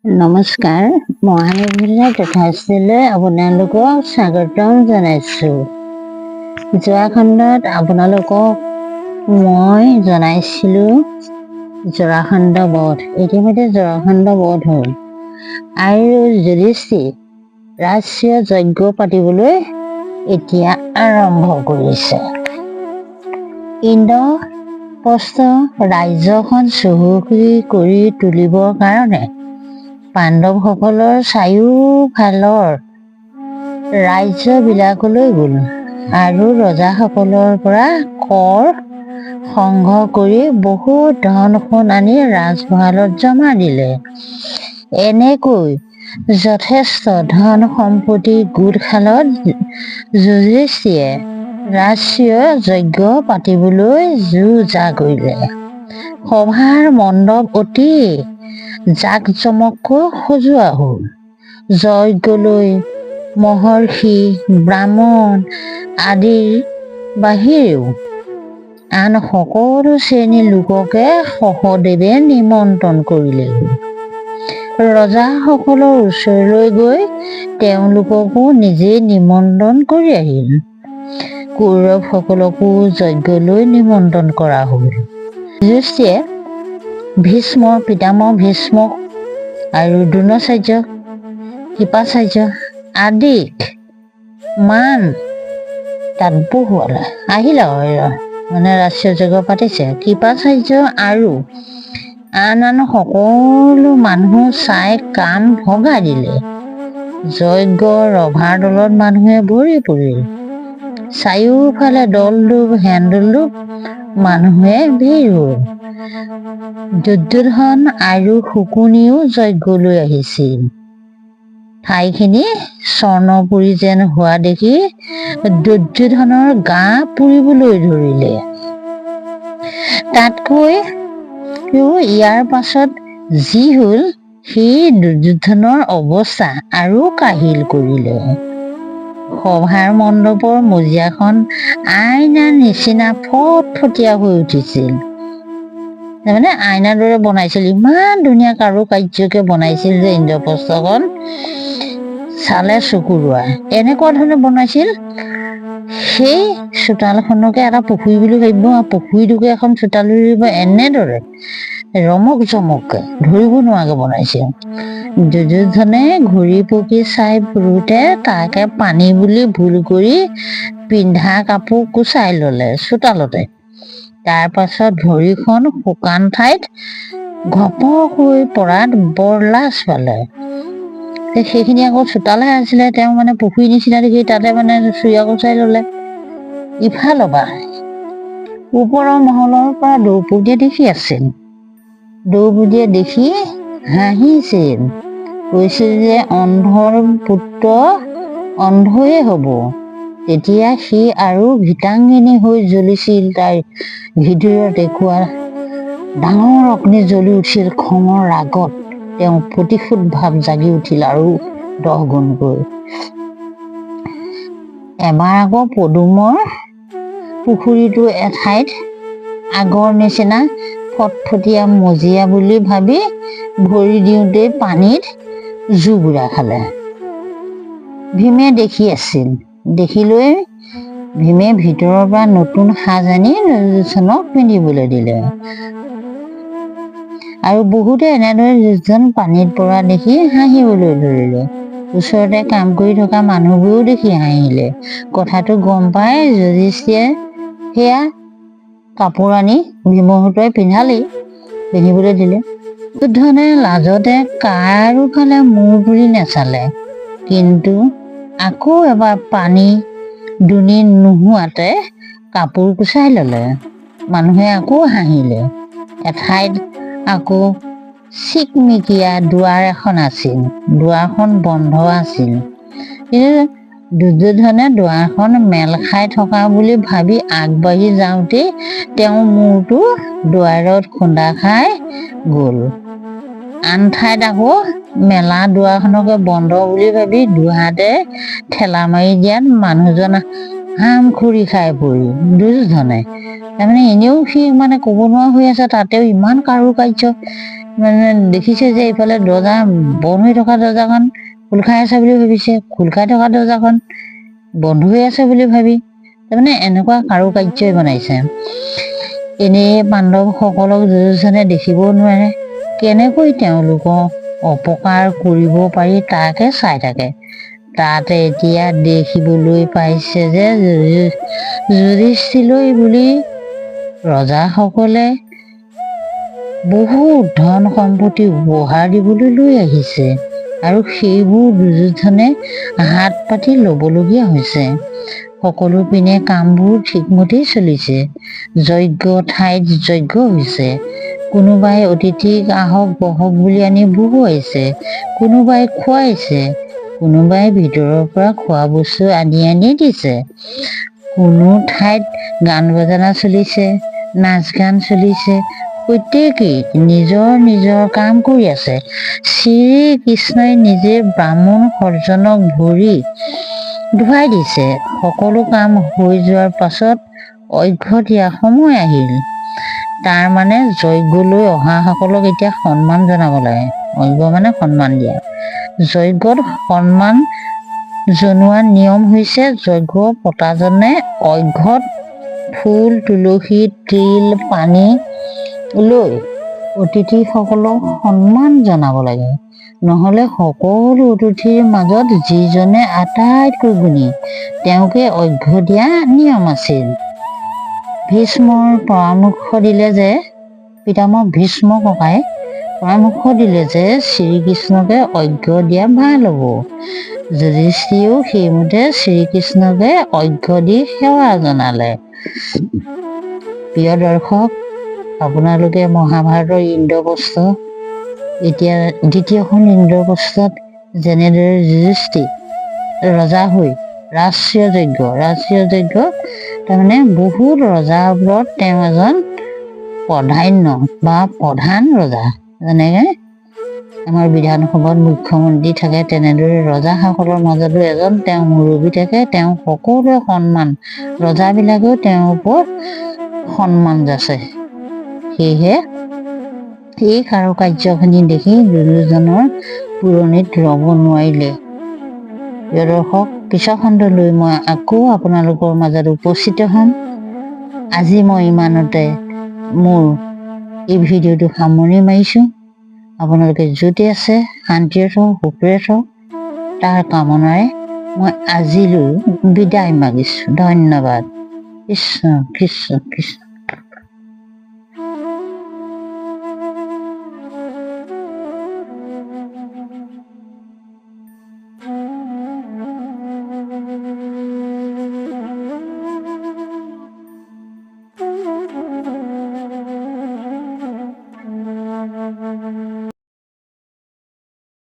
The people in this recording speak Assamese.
নমস্কাৰ, মহানিৰ্ভৰ তথাস্থিতিলৈ আপোনালোকক স্বাগতম জনাইছোঁ। যোৱা খণ্ডত আপোনালোকক মই জনাইছিলোঁ জৰাখণ্ড বধ। ইতিমধ্যে জৰাখণ্ড বধ হ'ল আৰু যুধিষ্ঠিৰ ৰাষ্ট্ৰীয় যজ্ঞ পাতিবলৈ এতিয়া আৰম্ভ কৰিছে। ইন্দ্ৰপ্ৰস্থ ৰাজ্যখন চহকী কৰি তুলিবৰ কাৰণে পাণ্ডৱসকলৰ চাৰিওফালৰ ৰাজ্যবিলাকলৈ গ'ল আৰু ৰজাসকলৰ পৰা কৰ সংগ্ৰহ কৰি বহুত ধন সোণ আনি ৰাজভঁৰালত জমা দিলে। এনেকৈ যথেষ্ট ধন সম্পত্তি গোট খালত যুধিষ্ঠিৰে ৰাষ্ট্ৰীয় যজ্ঞ পাতিবলৈ যো-জা কৰিলে। সভাৰ মণ্ডপ অতি জাক-জমককৈ সজোৱা হ'ল। যজ্ঞলৈ মহৰ্ষি, ব্ৰাহ্মণ আদিৰ বাহিৰেও আন সকলো শ্ৰেণীৰ লোককে সহদেৱে নিমন্ত্ৰণ কৰিলে। ৰজাসকলৰ ওচৰলৈ গৈ তেওঁলোককো নিজেই নিমন্ত্ৰণ কৰি আহিল। কৌৰৱসকলকো যজ্ঞলৈ নিমন্ত্ৰণ কৰা হ'ল। যুধিষ্ঠিৰে ভীষ্ম, পিতামহ ভীষ্মক আৰু দ্ৰোণাচাৰ্য, কৃপাচাৰ্য আদিক মান তাত বহুৱালে। আহিল আৰু মানে ৰাষ্ট্ৰীয় যজ্ঞ পাতিছে। কৃপাচাৰ্য আৰু আন সকলো মানুহ চাই কাণ ভগাই দিলে। যজ্ঞ ৰভাৰ দলত মানুহে ভৰি পৰিল। চাৰিওফালে দলধূপ হেন্দোলধূপ মানুহে ভিৰ হ'ল। দুৰ্যোধন আৰু শকুনিও যজ্ঞলৈ আহিছিল। ঠাইখিনি স্বৰ্ণপুৰী যেন হোৱা দেখি দুৰ্যোধনৰ গা পুৰিবলৈ ধৰিলে। তাতকৈও ইয়াৰ পাছত যি হ'ল সি দুৰ্যোধনৰ অৱস্থা আৰু কাহিল কৰিলে। সভাৰ মণ্ডপৰ মজিয়াখন আইনাৰ নিচিনা ফটফটীয়া হৈ উঠিছিল। তাৰমানে আইনাৰ দৰে বনাইছিল, ইমান ধুনীয়া কাৰুকাৰ্যকে বনাইছিল যে ইন্দ্ৰপ্ৰস্থখন চালে চকুৰোৱা। এনেকুৱা ধৰণে বনাইছিল। সেই চোতালখনকে এটা পুখুৰী বুলি ভাবিব, পুখুৰীটোকে এখন চোতাল বুলি ভাবিব, এনেদৰে ৰমক জমককে ধৰিব নোৱাৰাকে বনাইছিল। দুৰ্যোধনে ঘূৰি পকি চাই ফুৰোতে তাকে পানী বুলি ভুল কৰি পিন্ধা কাপোৰ কোচাই ল'লে চোতালতে। তাৰ পাছত ভৰিখন শুকান ঠাইত ঘপক হৈ পৰাত বৰ লাজ পালে। সেইখিনি আকৌ চোতালহে আছিলে, তেওঁ মানে পুখুৰী নিচিনা দেখি তাতে মানে চুৰিয়া কোচাই ল'লে। ইফালৰ পৰা ওপৰৰ মহলৰ পৰা দ্ৰৌপদীয়ে দেখি আছিল। দ্ৰৌপদীয়ে দেখি হাঁহিছিল, কৈছিল যে অন্ধৰ পুত্ৰ অন্ধয়ে হ'ব। তেতিয়া সি আৰু গীতাংগিনী হৈ জ্বলিছিল। তাইৰ হৃদয়ত দেখুওৱা ডাঙৰ অগ্নি জ্বলি উঠিল। খঙৰ ৰাগত তেওঁ প্ৰতিশোধ ভাৱ জাগি উঠিল আৰু 10 গুণকৈ। এবাৰ আকৌ পদুমৰ পুখুৰীটো এঠাইত আগৰ নিচিনা ফটফটীয়া মজিয়া বুলি ভাবি ভৰি দিওঁতেই পানীত জুবুৰা খালে। ভীমে দেখি আছিল। দেখি লৈ ভীমে ভিতৰৰ পৰা নতুন সাজ আনি দুৰ্যোধনক পিন্ধিবলৈ দিলে। আৰু বহুতে এনেদৰে দুৰ্যোধন পানীত পৰা দেখি হাঁহিবলৈ ধৰিলে। ওচৰতে কাম কৰি থকা মানুহবোৰেও দেখি হাঁহিলে। কথাটো গম পাই যুধিষ্ঠিৰে সেয়া কাপোৰ আনি ভীমহঁতই পিন্ধিবলৈ দিলে। দুৰ্যোধনে লাজতে কাৰোফালে মূৰ তুলি নেচালে, কিন্তু আকৌ এবাৰ পানী দুনি নোহোৱাতে কাপোৰ কোচাই ল'লে। মানুহে আকৌ হাঁহিলে। এঠাইত আকৌ চিকমিকিয়া দুৱাৰ এখন আছিল। দুৱাৰখন বন্ধ আছিল, কিন্তু দুৰ্যোধনে দুৱাৰখন মেল খাই থকা বুলি ভাবি আগবাঢ়ি যাওঁতেই তেওঁৰ মূৰটো দুৱাৰত খুন্দা খাই গ'ল। আন ঠাইত আকৌ মেলা দুৱাৰখনকে বন্ধ বুলি ভাবি দুহাতে ঠেলা মাৰি দিয়াত মানুহজন হাম খৰি খাই পৰি দুৰ্যোধনে তাৰমানে এনেও সি মানে ক'ব নোৱাৰা হৈ আছে, তাতেও ইমান কাৰুকাৰ্য মানে দেখিছে যে এইফালে দৰ্জা বন্ধ হৈ থকা দৰ্জাখন খোল খাই আছে বুলি ভাবিছে, খোল খাই থকা দৰ্জাখন বন্ধ হৈ আছে বুলি ভাবি তাৰমানে এনেকুৱা কাৰুকাৰ্যই বনাইছে। এনেই পাণ্ডৱসকলক দুৰ্যোধনে দেখিবও নোৱাৰে, কেনেকৈ তেওঁলোকক অপকাৰ কৰিব পাৰি তাকে চাই থাকে। তাতে এতিয়া দেখিবলৈ পাইছে যে যুধিষ্ঠিৰলৈ বুলি ৰজাসকলে বহুত ধন সম্পত্তি উপহাৰ দিবলৈ লৈ আহিছে আৰু সেইবোৰ দুৰ্যোধনে হাত পাতি ল'বলগীয়া হৈছে। সকলো পিনে কামবোৰ ঠিকমতেই চলিছে, যজ্ঞ ঠাইত যজ্ঞ হৈছে, কোনোবাই অতিথিক আহক বহক বুলি আনি বহুৱাইছে, কোনোবাই খুৱাইছে, কোনোবাই ভিতৰৰ পৰা খোৱা বস্তু আনি দিছে, কোনো ঠাইত গান বজানা চলিছে, নাচ গান চলিছে, প্ৰত্যেকেই নিজৰ নিজৰ কাম কৰি আছে। শ্ৰীকৃষ্ণই নিজে ব্ৰাহ্মণ সজ্জনক ভৰি ধুৱাই দিছে। সকলো কাম হৈ যোৱাৰ পাছত অৰ্ঘ্য দিয়া সময় আহিল। তাৰ মানে যজ্ঞলৈ অহাসকলক এতিয়া সন্মান জনাব লাগে। অৰ্ঘ্য মানে সন্মান দিয়া। যজ্ঞত সন্মান জনোৱা নিয়ম হৈছে যজ্ঞ পতাজনে অৰ্ঘ্যত ফুল, তুলসী, তিল, পানী লৈ অতিথিসকলক সন্মান জনাব লাগে। নহ'লে সকলো অতিথিৰ মাজত যিজনে আটাইতকৈ গুণী তেওঁকে অৰ্ঘ্য দিয়া নিয়ম আছিল। ভীষ্মৰ পৰামৰ্শ দিলে যে পিতামহ ভীষ্ম ককাই পৰামৰ্শ দিলে যে শ্ৰীকৃষ্ণকে অৰ্ঘ্য দিয়া ভাল হ'ব। যুধিষ্ঠিৰেও সেইমতে শ্ৰীকৃষ্ণকে অৰ্ঘ্য দি সেৱা জনালে। প্ৰিয় দৰ্শক, আপোনালোকে মহাভাৰতৰ ইন্দ্ৰপ্ৰস্থ এতিয়া দ্বিতীয়খন ইন্দ্ৰপ্ৰস্থত যেনেদৰে যুধিষ্ঠিৰ ৰজা হৈ ৰাষ্ট্ৰীয় যজ্ঞ তাৰমানে বহুত ৰজাবোৰত তেওঁ এজন প্ৰাধান্য বা প্ৰধান ৰজা। যেনেকৈ আমাৰ বিধানসভাত মুখ্যমন্ত্ৰী থাকে, তেনেদৰে ৰজাসকলৰ মাজতো এজন তেওঁ মুৰব্বী থাকে। তেওঁ সকলোৱে সন্মান, ৰজাবিলাকেও তেওঁৰ ওপৰত সন্মান যাচে। সেয়েহে এই কাৰুকাৰ্যখিনি দেখি দুৰ্যোধনৰ পুৰণিত ৰ'ব নোৱাৰিলে। প্ৰিয় দৰ্শক, পিছৰ খণ্ডলৈ মই আকৌ আপোনালোকৰ মাজত উপস্থিত হ'ম। আজি মই ইমানতে মোৰ এই ভিডিঅ'টো সামৰণি মাৰিছোঁ। আপোনালোকে য'তে আছে শান্তিৰে থওক, সুখেৰে থওক, তাৰ কামনাৰে মই আজিলৈ বিদায় মাগিছোঁ। ধন্যবাদ। কৃষ্ণ কৃষ্ণ কৃষ্ণ।